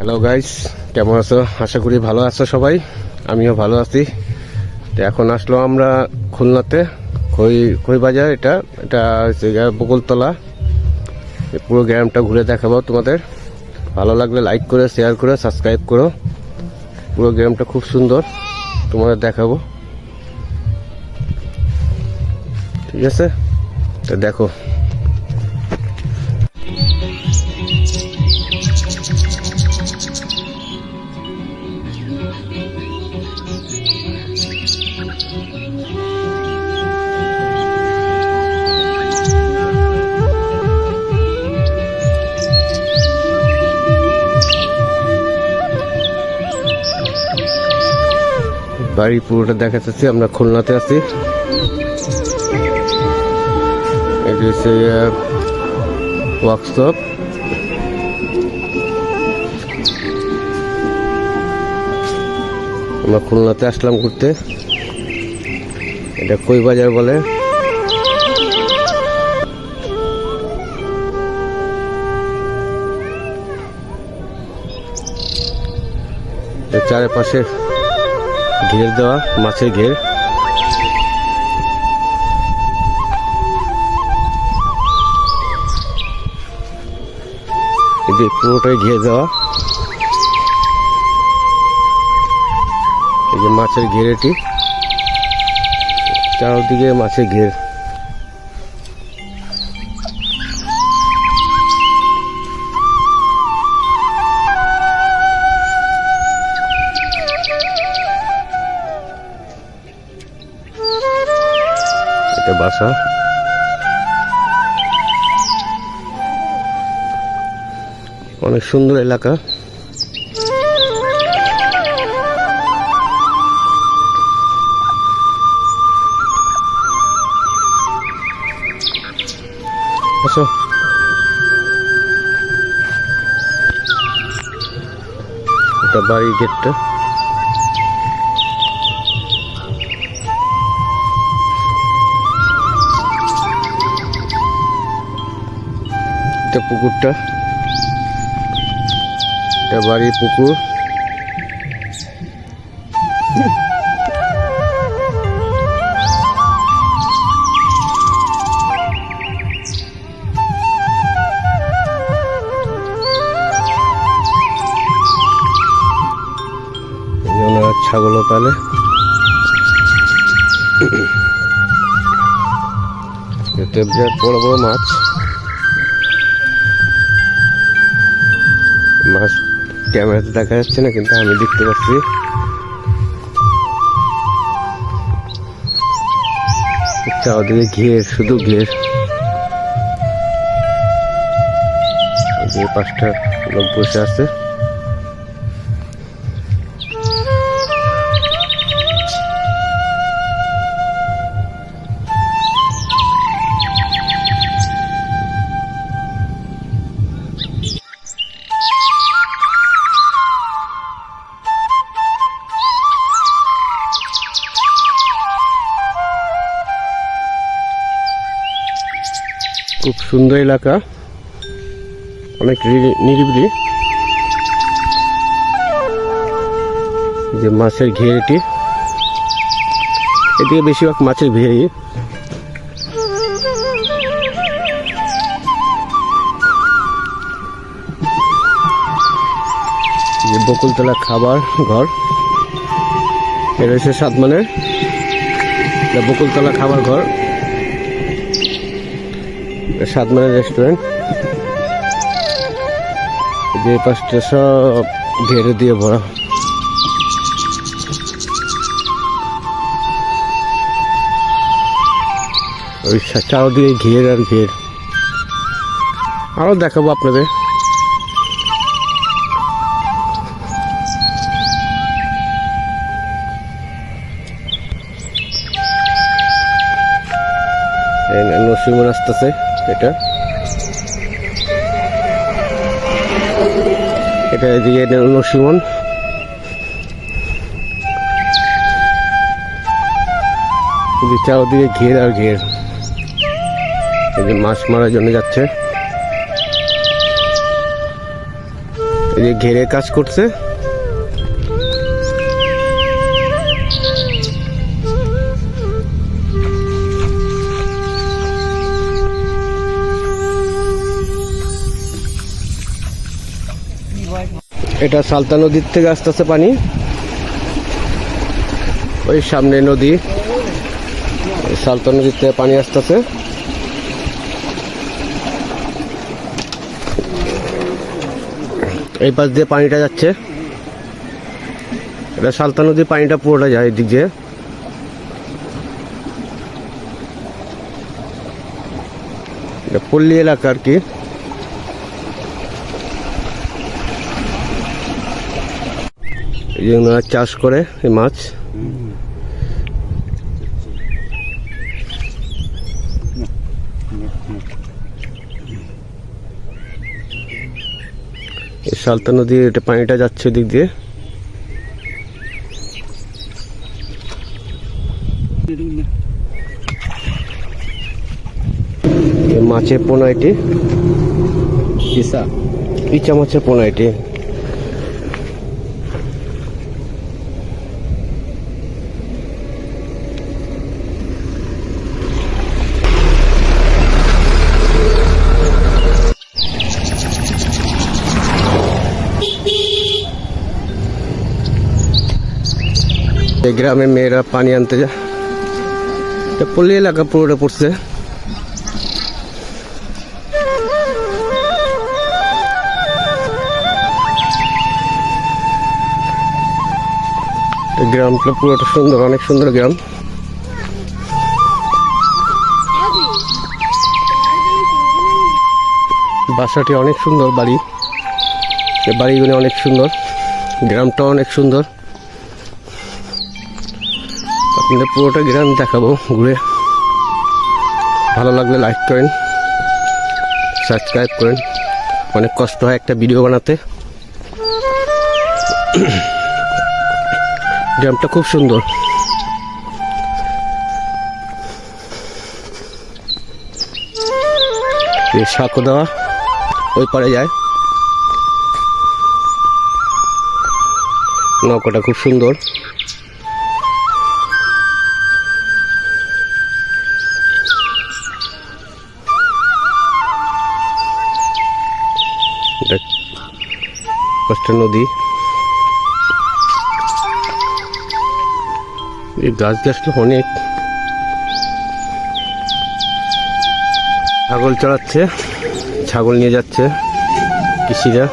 Hello guys, কেমন আছো? আশা করি ভালো আছো সবাই। আমিও ভালো আছি। তো এখন আসলো আমরা খুলনাতে খই বাজার। এটা হচ্ছে বকুলতলা। পুরো গ্রামটা ঘুরে দেখাবো তোমাদের। ভালো লাগলে লাইক করে, শেয়ার করে, সাবস্ক্রাইব করো। পুরো গ্রামটা খুব সুন্দর, তোমাদের দেখাবো। ঠিক আছে, তো দেখো। বাড়ি পুরোটা দেখা যাচ্ছে। আমরা খুলনাতে আছি। এটা হচ্ছে ওয়ার্কশপ। আমরা খুলনাতে আসলাম ঘুরতে। এটা খই বাজার বলে। চারপাশে ঘের দেওয়া, মাছের ঘের। এটি পুরোটাই ঘের দেওয়া। এই যে মাছের ঘের, এটি চারদিকে মাছের ঘের। এটা বাসা। অনেক সুন্দর এলাকা। আসো। এটা বাড়ির গেটটা। এটা পুকুরটা। এটা বাড়ির পুকুর। ছাগলও পালে। এতে বিরাট বড় বড় মাছ। মাছ ক্যামেরাতে দেখা যাচ্ছে না, কিন্তু আমি দেখতে পাচ্ছি। চারদিকে ঘের, শুধু ঘের। যে 5টা লোক বসে আছে। খুব সুন্দর এলাকা, অনেক নিরিবিলি। যে মাছের ঘের, এদিকে বেশিরভাগ মাছের ঘেরই। যে বকুলতলা খাবার ঘর। এটা হচ্ছে সাতমানের বকুলতলা খাবার ঘর। সাতমানের রেস্টুরেন্ট। যে 5টা সব ঘেরে দিয়ে ভরা। ওই চারদিকে ঘের আর ঘের। আরো দেখাবো আপনাদের। নরসিংহ আসতেছে। এটা এদিকে নরসিংহ। চারদিকে ঘের আর ঘের। মাছ মারার জন্য যাচ্ছে। এই যে ঘেরে কাজ করছে। এটা সালতা নদীর থেকে আসতেছে পানি, ওই সামনে নদী, সালতা নদীর থেকে পানি আসতেছে। এই পাশ দিয়ে পানিটা যাচ্ছে, এটা সালতা নদীর পানিটা পুরোটা যায় এদিক দিয়ে। এটা পল্লী এলাকা আর কি। এই যে ওনারা চাষ করে এই মাছ। এই সালতা নদী, এটা পানিটা যাচ্ছে দিক দিয়ে। মাছের পোনা, এটি ইচা মাছের পোনা। এটি গ্রামে মেয়েরা পানি আনতে যায়, পল্লী এলাকা পুরোটা পড়ছে। গ্রামটা পুরোটা সুন্দর, অনেক সুন্দর গ্রাম। বাসাটি অনেক সুন্দর, বাড়িগুলো অনেক সুন্দর, গ্রামটা অনেক সুন্দর। আপনাদের পুরোটা গ্রাম দেখাবো ঘুরে। ভালো লাগলে লাইক করেন, সাবস্ক্রাইব করেন। অনেক কষ্ট হয় একটা ভিডিও বানাতে। গ্রামটা খুব সুন্দর। এই সাঁকো দেওয়া ওই পারে যায়, নৌকাটা খুব সুন্দর। নদী, এই গাছ গাছটা অনেক। ছাগল চড়াচ্ছে, ছাগল নিয়ে যাচ্ছে কৃষিরা।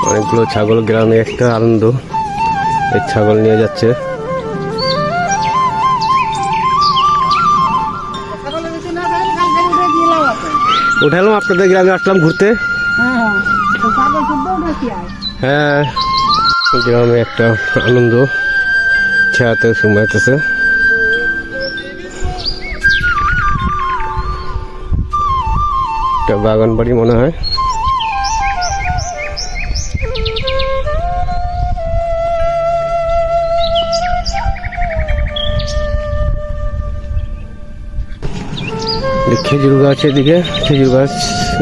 অনেকগুলো ছাগল, গ্রামে একটা আনন্দ। এই ছাগল নিয়ে যাচ্ছে। উঠালাম, আপনাদের গ্রামে আসলাম ঘুরতে। হ্যাঁ, গ্রামে একটা আনন্দ, ছায়াতে সময়তেছে। একটা বাগান বাড়ি মনে হয়। খেজুর গাছ, এদিকে খেজুর গাছ,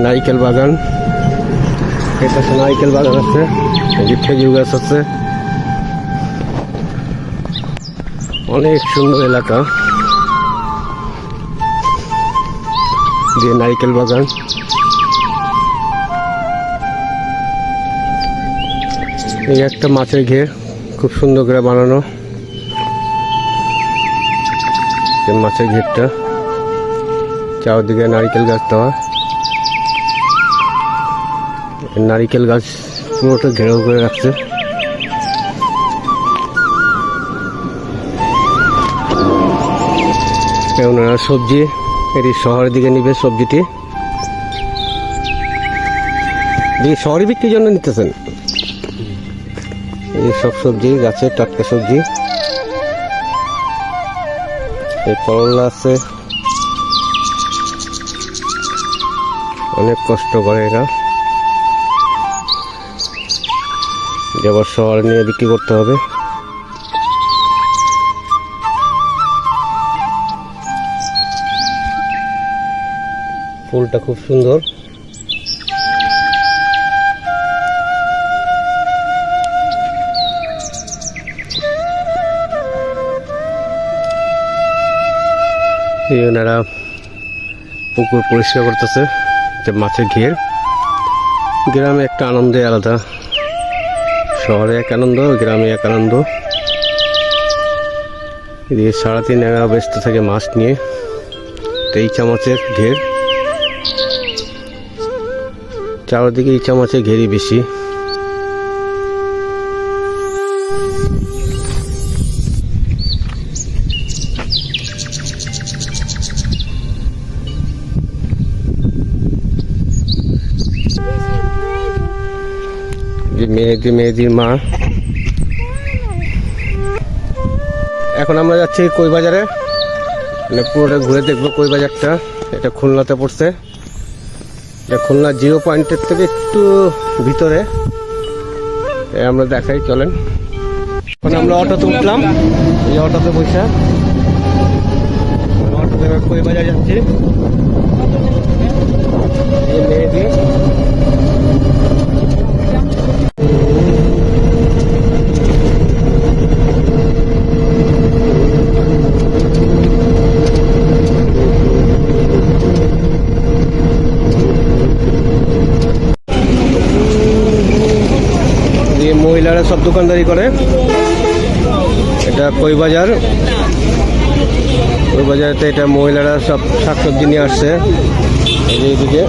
নারিকেল বাগান। এটা নারিকেল বাগান আছে, খেজুর গাছ আছে। অনেক সুন্দর এলাকা, যে নারিকেল বাগান। এই একটা মাছের ঘের, খুব সুন্দর করে বানানো মাছের ঘেরটা। চারদিকে নারিকেল গাছ দেওয়া, নারিকেল গাছ পুরোটা ঘেরাও করে রাখছে। ওনারা সবজি এটি শহরের দিকে নিবে, সবজিটি শহরে বিক্রির জন্য নিতেছেন। এই সব সবজি গাছের টাটকা সবজি। এই করলা আছে, অনেক কষ্ট করে এরা, এবার শহরে নিয়ে বিক্রি করতে হবে। ফুলটা খুব সুন্দর। এই ওনারা পুকুর পরিষ্কার করতেছে, যে মাছের ঘের। গ্রামে একটা আনন্দই আলাদা, শহরে এক আনন্দ, গ্রামে এক আনন্দ। এদিকে সারাদিন এরা ব্যস্ত থাকে মাছ নিয়ে। ইচা মাছের ঘের, চারদিকে ইচা মাছের ঘেরই বেশি। মেহেদির মা। এখন আমরা যাচ্ছি কই বাজারে, মানে পুরোটা ঘুরে দেখবো কই বাজারটা। এটা খুলনাতে পড়ছে, এটা খুলনা 0 পয়েন্টের থেকে একটু ভিতরে। আমরা দেখাই, চলেন। এখন আমরা অটোতে উঠলাম, এই অটোতে বসে অটোতে কই বাজার যাচ্ছি। এই মেহেদি মহিলারা সব দোকানদারি করে। এটা কই বাজার, কই বাজারেতে এটা মহিলারা সব শাকসবজি নিয়ে আসছে। এইদিকে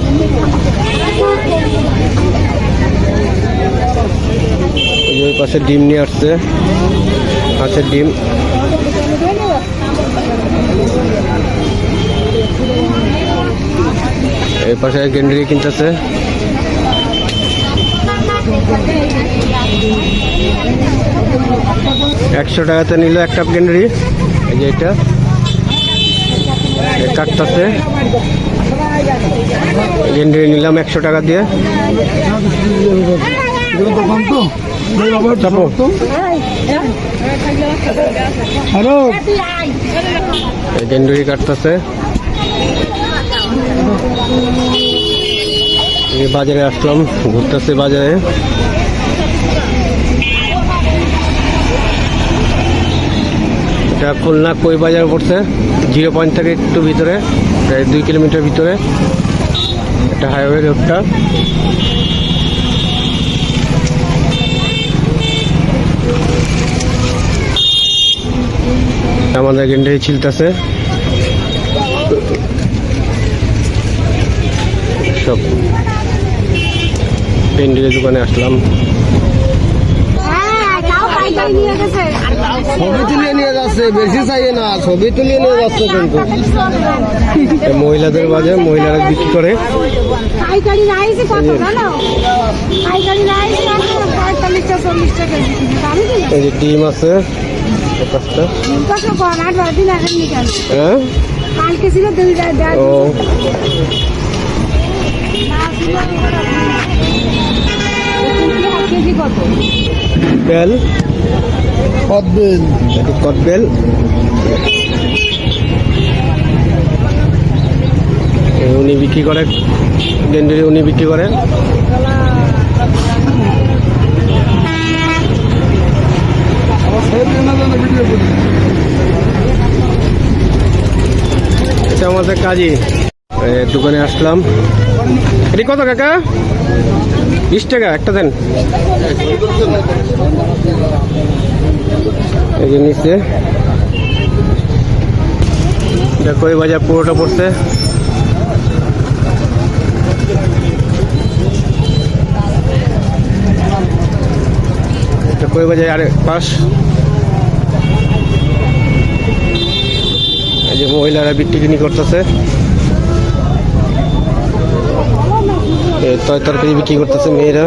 ওই পাশে ডিম নিয়ে আসছে, মাছের ডিম। এই পাশে গেন্ডি কিনতেছে। 100 টাকাতে নিল এক কাপ গেন্ডি। এই যে এটা কাটতেছে, গেন্ডি নিলাম 100 টাকা দিয়ে। গেন্ডি কাটতেছে। বাজারে আসলাম, ঘুরতেছে বাজারে। এটা খুলনা কই বাজার পড়ছে, 0 পয়েন্ট থেকে একটু ভিতরে, প্রায় 2 কিলোমিটার ভিতরে। এটা হাইওয়ে রোডটা। আমাদের গেন্ডে ছিলতেছে সব। পেন্ডিলের দোকানে আসলাম, ছবি তুলিয়ে নিয়ে যাচ্ছে, বেশি চাইয়ে না, ছবি তুলিয়ে নিয়ে যাচ্ছে। কিন্তু মহিলাদের বাজার, মহিলারা বিক্রি করে। এই যে ডিম আছে, বেল, কদবেল, কদবেল। উনি বিক্রি করে, গেন্ডি উনি বিক্রি করে। এটা আমাদের কাজী দোকানে আসলাম। এটি কত কাকা? 20 টাকা একটা দেন। এই যে নিচে কই বাজার পুরোটা পড়ছে। কই বাজার আরে পাশ। এই যে মহিলারা বিক্রি কিনি করতেছে, তরকারি বিক্রি করতেছে মেয়েরা।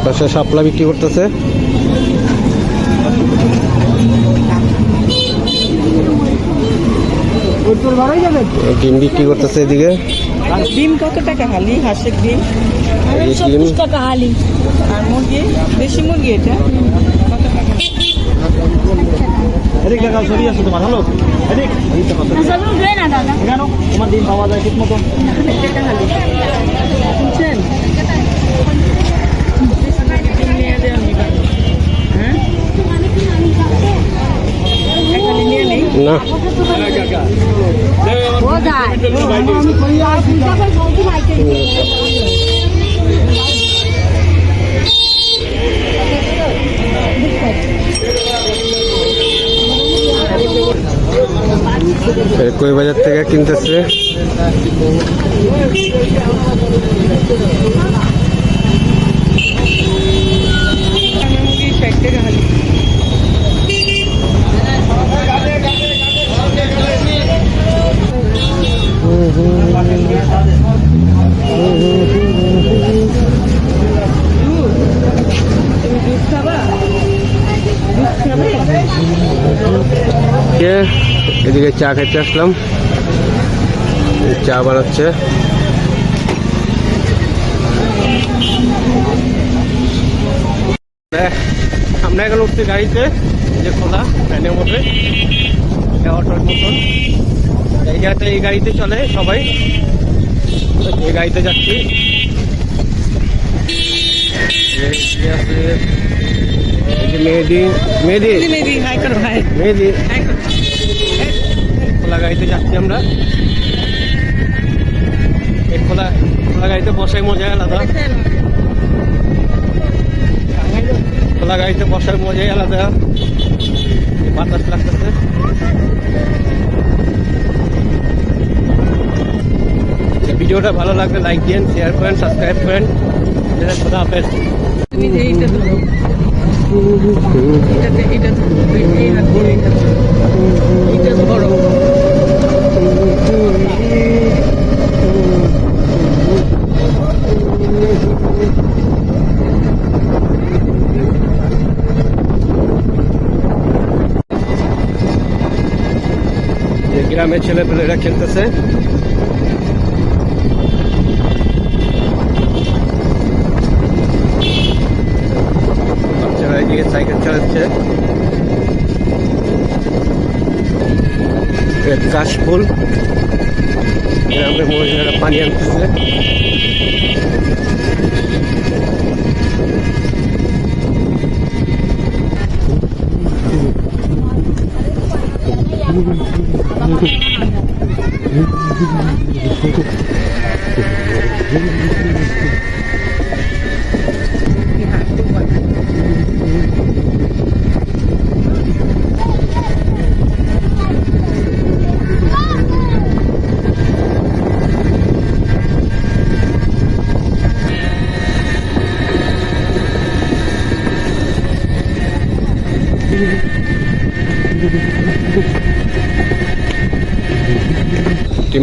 পাশে শাপলা বিক্রি করতেছে। ডিম বিক্রি করতেছে এদিকে। ডিম কত টাকা হালি? হাঁসের ডিম 70 টাকা হালি। আর মুরগি, দেশি মুরগি এটা কত টাকা? এদিক দেখাও, ছবি আছে তোমার। হ্যালো, এদিক এদিক দেখাও ছবি। সব উঠবে না দাদা। কেন তোমার ডিম পাওয়া যায় ঠিক মতো? বুঝছেন ডিম নিয়ে দেন হ্যাঁ একটা নিয়ে নেই না ও যায় আমি কই আর পূজা করে বলতে ভাইকে কই বাজার থেকে কিনতেছে। মুরগি 60 টাকা হালি কে এদিকে চা খেতে আসলাম, চা বানাচ্ছে। আমরা এখন উঠছি গাড়িতে, যে খোলা ভ্যানের মধ্যে, অটোর মতন। এই জায়গাতে এই গাড়িতে চলে সবাই, এই গাড়িতে যাচ্ছি। মেহেদি মেহেদি মেবি হাই করো হাই মেহেদি হাই করো খোলা গাড়িতে যাচ্ছি আমরা। এই খোলা খোলা গাড়িতে বসাই মজা আলাদা, খোলা গাড়িতে বসার মজাই আলাদা, বাতাস লাগতেছে। ভিডিওটা ভালো লাগলে লাইক দিন, শেয়ার করেন, সাবস্ক্রাইব করেন। খোদা হাফেজ। তুমি যে এইটা ধরো এটাতে এটা ধরো এই হাত দিয়ে এটা ধরো গ্রামের ছেলেপেলেরা খেলতেছে। বাচ্চারা এদিকে সাইকেল চালাচ্ছে। কাশফুল গ্রামের মহিলারা পানি আনতেছে।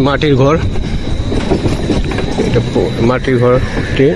মাটির ঘর, এটা মাটির ঘরটি